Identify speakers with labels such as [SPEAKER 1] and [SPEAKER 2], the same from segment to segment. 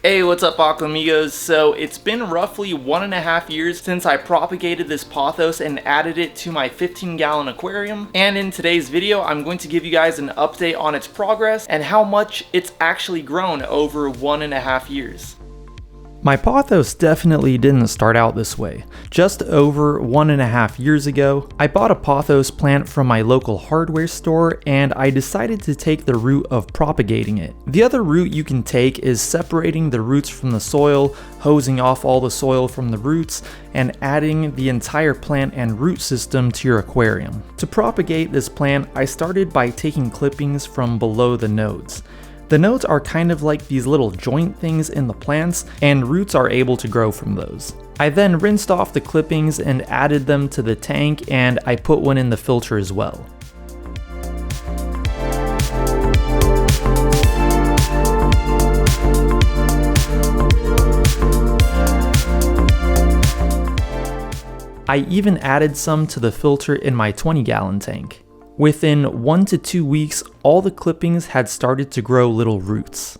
[SPEAKER 1] Hey, what's up Aquamigos? So it's been roughly 1.5 years since I propagated this Pothos and added it to my 15-gallon aquarium. And in today's video, I'm going to give you guys an update on its progress and how much it's actually grown over 1.5 years. My Pothos definitely didn't start out this way. Just over 1.5 years ago, I bought a Pothos plant from my local hardware store and I decided to take the route of propagating it. The other route you can take is separating the roots from the soil, hosing off all the soil from the roots, and adding the entire plant and root system to your aquarium. To propagate this plant, I started by taking clippings from below the nodes. The nodes are kind of like these little joint things in the plants, and roots are able to grow from those. I then rinsed off the clippings and added them to the tank, and I put one in the filter as well. I even added some to the filter in my 20-gallon tank. Within 1 to 2 weeks, all the clippings had started to grow little roots.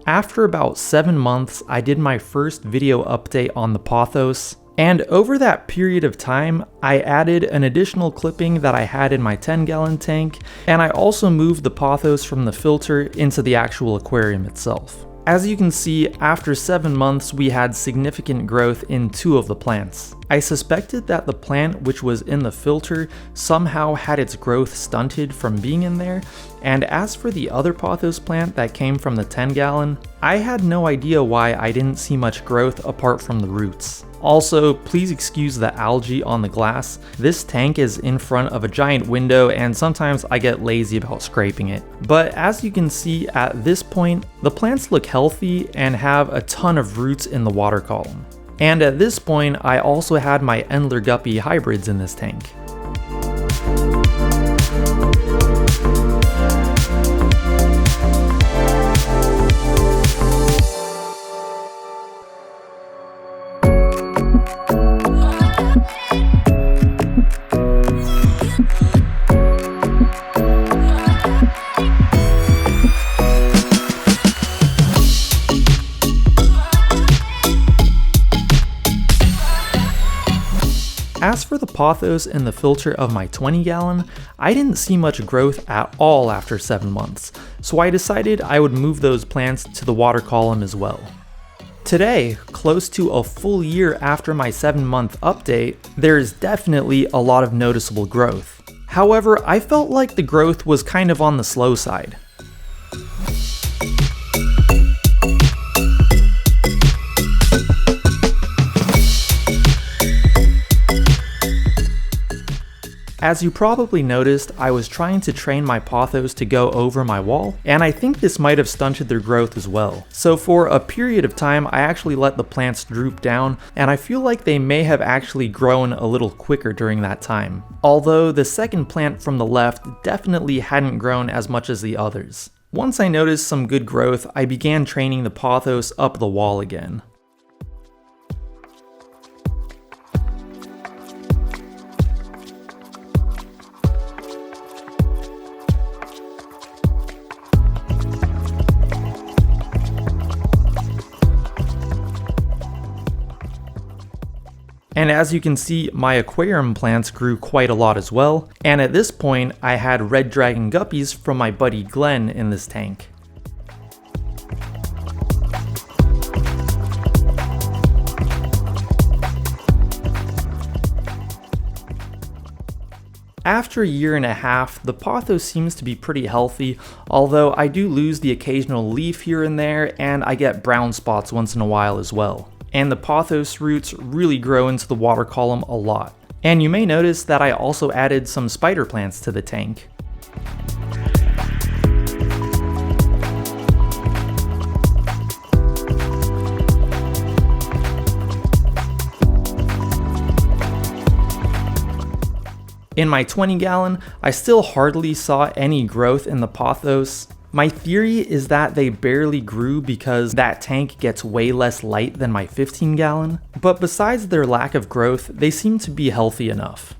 [SPEAKER 1] After about 7 months, I did my first video update on the Pothos, and over that period of time, I added an additional clipping that I had in my 10-gallon tank, and I also moved the Pothos from the filter into the actual aquarium itself. As you can see, after 7 months, we had significant growth in 2 of the plants. I suspected that the plant which was in the filter somehow had its growth stunted from being in there, and as for the other Pothos plant that came from the 10-gallon, I had no idea why I didn't see much growth apart from the roots. Also, please excuse the algae on the glass. This tank is in front of a giant window and sometimes I get lazy about scraping it. But as you can see at this point, the plants look healthy and have a ton of roots in the water column. And at this point, I also had my Endler Guppy hybrids in this tank. As for the Pothos in the filter of my 20-gallon, I didn't see much growth at all after 7 months, so I decided I would move those plants to the water column as well. Today, close to a full year after my 7-month update, there is definitely a lot of noticeable growth. However, I felt like the growth was kind of on the slow side. As you probably noticed, I was trying to train my Pothos to go over my wall, and I think this might have stunted their growth as well. So for a period of time, I actually let the plants droop down, and I feel like they may have actually grown a little quicker during that time. Although the second plant from the left definitely hadn't grown as much as the others. Once I noticed some good growth, I began training the Pothos up the wall again. And as you can see, my aquarium plants grew quite a lot as well, and at this point I had red dragon guppies from my buddy Glenn in this tank. After a year and a half, the Pothos seems to be pretty healthy, although I do lose the occasional leaf here and there, and I get brown spots once in a while as well. And the Pothos roots really grow into the water column a lot. And you may notice that I also added some spider plants to the tank. In my 20-gallon, I still hardly saw any growth in the Pothos. My theory is that they barely grew because that tank gets way less light than my 15-gallon, but besides their lack of growth, they seem to be healthy enough.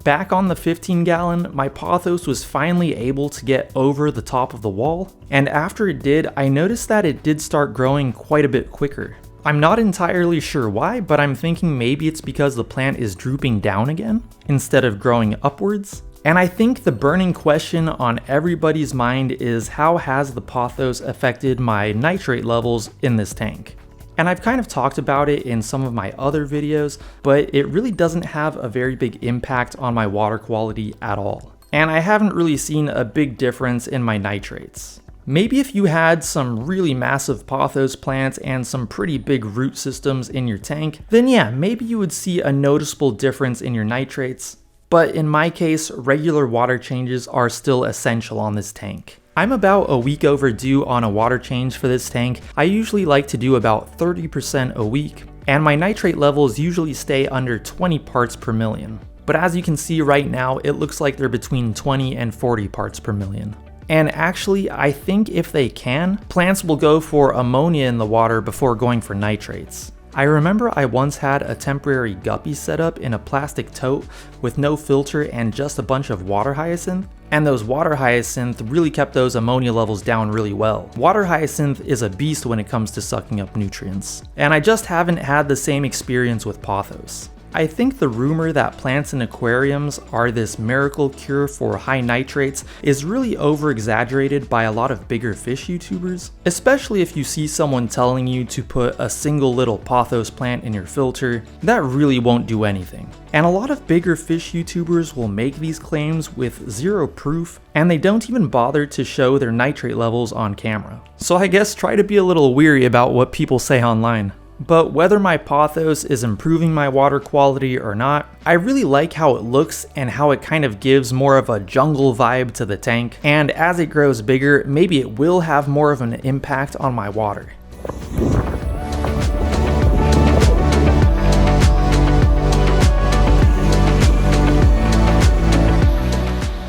[SPEAKER 1] Back on the 15 gallon, my Pothos was finally able to get over the top of the wall, and after it did, I noticed that it did start growing quite a bit quicker. I'm not entirely sure why, but I'm thinking maybe it's because the plant is drooping down again, instead of growing upwards. And I think the burning question on everybody's mind is, how has the Pothos affected my nitrate levels in this tank? And I've kind of talked about it in some of my other videos, but it really doesn't have a very big impact on my water quality at all. And I haven't really seen a big difference in my nitrates. Maybe if you had some really massive Pothos plants and some pretty big root systems in your tank, then yeah, maybe you would see a noticeable difference in your nitrates. But in my case, regular water changes are still essential on this tank. I'm about a week overdue on a water change for this tank. I usually like to do about 30% a week, and my nitrate levels usually stay under 20 parts per million. But as you can see right now, it looks like they're between 20 and 40 parts per million. And actually, I think if they can, plants will go for ammonia in the water before going for nitrates. I remember I once had a temporary guppy set up in a plastic tote with no filter and just a bunch of water hyacinth, and those water hyacinth really kept those ammonia levels down really well. Water hyacinth is a beast when it comes to sucking up nutrients, and I just haven't had the same experience with Pothos. I think the rumor that plants in aquariums are this miracle cure for high nitrates is really over-exaggerated by a lot of bigger fish YouTubers, especially if you see someone telling you to put a single little Pothos plant in your filter. That really won't do anything. And a lot of bigger fish YouTubers will make these claims with zero proof, and they don't even bother to show their nitrate levels on camera. So I guess try to be a little weary about what people say online. But whether my Pothos is improving my water quality or not, I really like how it looks and how it kind of gives more of a jungle vibe to the tank, and as it grows bigger, maybe it will have more of an impact on my water.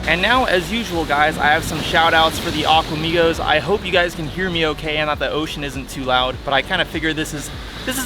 [SPEAKER 1] And now, as usual guys, I have some shout outs for the Aquamigos. I hope you guys can hear me okay and that the ocean isn't too loud, but I kind of figure this is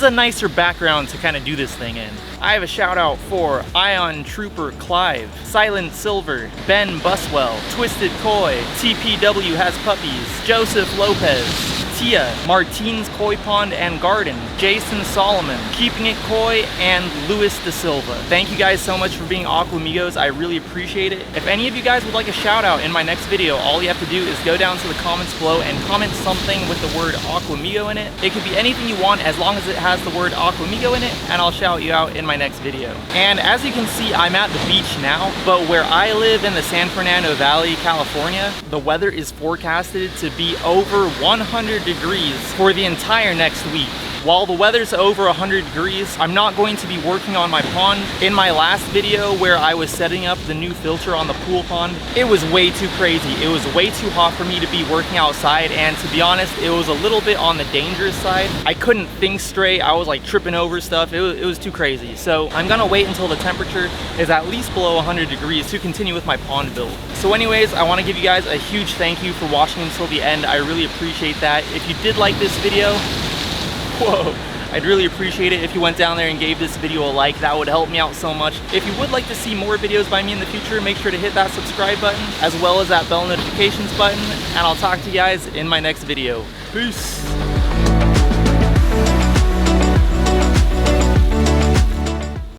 [SPEAKER 1] a nicer background to kind of do this thing in. I have a shout out for Ion Trooper Clive, Silent Silver, Ben Buswell, Twisted Koi, TPW Has Puppies, Joseph Lopez, Tia, Martine's Koi Pond and Garden, Jason Solomon, Keeping It Koi, and Luis Da Silva. Thank you guys so much for being Aquamigos. I really appreciate it. If any of you guys would like a shout out in my next video, all you have to do is go down to the comments below and comment something with the word Aquamigo in it. It could be anything you want as long as it has the word Aquamigo in it, and I'll shout you out in my next video. And as you can see, I'm at the beach now, but where I live in the San Fernando Valley, California, the weather is forecasted to be over 100 degrees for the entire next week. While the weather's over 100 degrees, I'm not going to be working on my pond. In my last video where I was setting up the new filter on the pool pond, it was way too crazy. It was way too hot for me to be working outside, and to be honest, it was a little bit on the dangerous side. I couldn't think straight. I was like tripping over stuff. It was too crazy. So I'm gonna wait until the temperature is at least below 100 degrees to continue with my pond build. So anyways, I wanna give you guys a huge thank you for watching until the end. I really appreciate that. If you did like this video, whoa, I'd really appreciate it if you went down there and gave this video a like. That would help me out so much. If you would like to see more videos by me in the future, make sure to hit that subscribe button as well as that bell notifications button, and I'll talk to you guys in my next video. Peace.